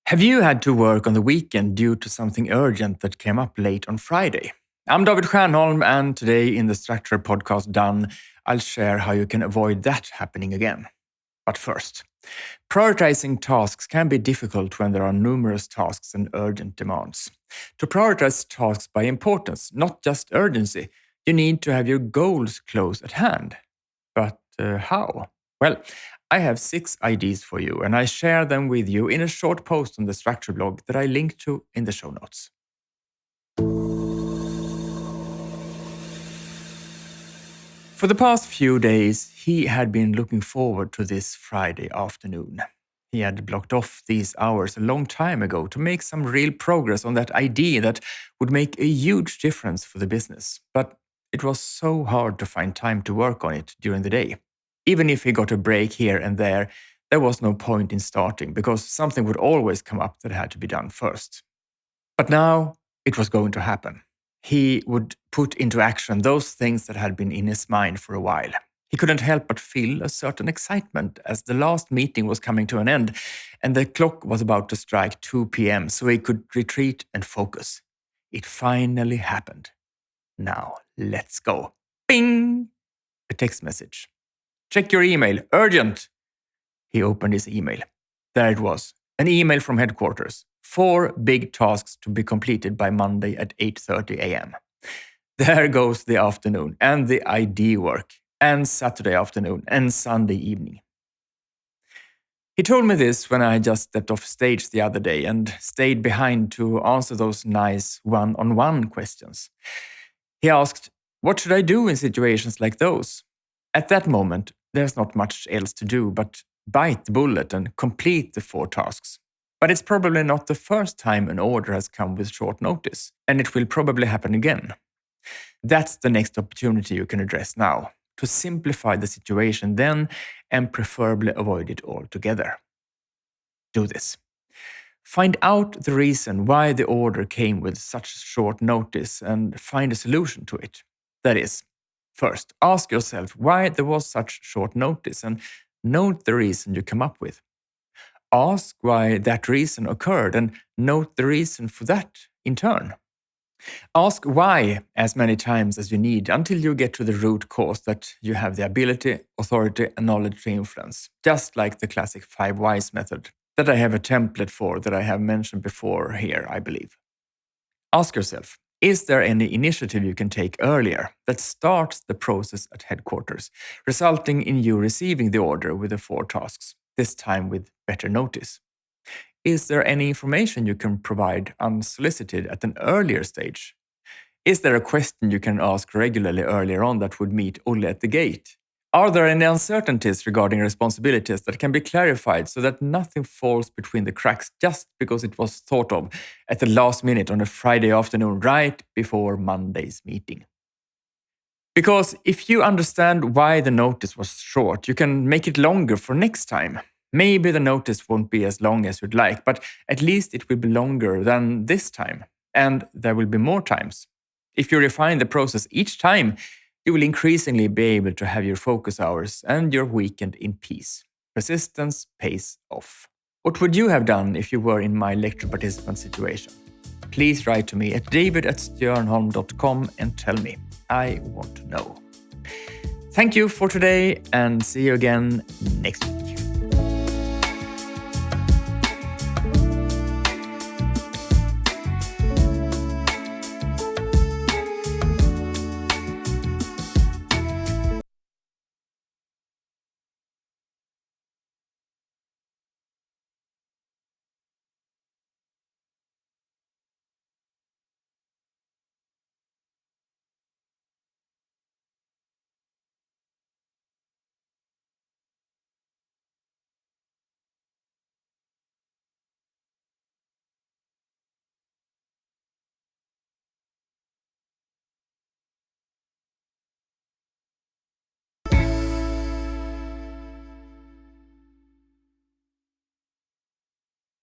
Have you had to work on the weekend due to something urgent that came up late on Friday? I'm David Stiernholm, and today in the Structure podcast Done, I'll share how you can avoid that happening again. But first, prioritizing tasks can be difficult when there are numerous tasks and urgent demands. To prioritize tasks by importance, not just urgency, you need to have your goals close at hand. But how? Well, I have 6 ideas for you, and I share them with you in a short post on the Structure blog that I link to in the show notes. For the past few days, he had been looking forward to this Friday afternoon. He had blocked off these hours a long time ago to make some real progress on that idea that would make a huge difference for the business. But it was so hard to find time to work on it during the day. Even if he got a break here and there was no point in starting because something would always come up that had to be done first. But now it was going to happen. He would put into action those things that had been in his mind for a while. He couldn't help but feel a certain excitement as the last meeting was coming to an end and the clock was about to strike 2 p.m. so he could retreat and focus. It finally happened. Now, let's go. Bing! A text message. Check your email. Urgent! He opened his email. There it was. An email from headquarters. 4 big tasks to be completed by Monday at 8:30 a.m. There goes the afternoon and the ID work and Saturday afternoon and Sunday evening. He told me this when I just stepped off stage the other day and stayed behind to answer those nice one-on-one questions. He asked, what should I do in situations like those? At that moment, there's not much else to do but bite the bullet and complete the 4 tasks. But it's probably not the first time an order has come with short notice, and it will probably happen again. That's the next opportunity you can address now, to simplify the situation then and preferably avoid it altogether. Do this. Find out the reason why the order came with such short notice and find a solution to it. That is, first, ask yourself why there was such short notice and note the reason you come up with. Ask why that reason occurred and note the reason for that in turn. Ask why as many times as you need until you get to the root cause that you have the ability, authority, and knowledge to influence, just like the classic 5 whys method that I have a template for that I have mentioned before here, I believe. Ask yourself, is there any initiative you can take earlier that starts the process at headquarters, resulting in you receiving the order with the 4 tasks, this time with better notice? Is there any information you can provide unsolicited at an earlier stage? Is there a question you can ask regularly earlier on that would meet only at the gate? Are there any uncertainties regarding responsibilities that can be clarified so that nothing falls between the cracks just because it was thought of at the last minute on a Friday afternoon right before Monday's meeting? Because if you understand why the notice was short, you can make it longer for next time. Maybe the notice won't be as long as you'd like, but at least it will be longer than this time, and there will be more times. If you refine the process each time, you will increasingly be able to have your focus hours and your weekend in peace. Persistence pays off. What would you have done if you were in my lecture participant situation? Please write to me at david@stiernholm.com and tell me. I want to know. Thank you for today and see you again next week.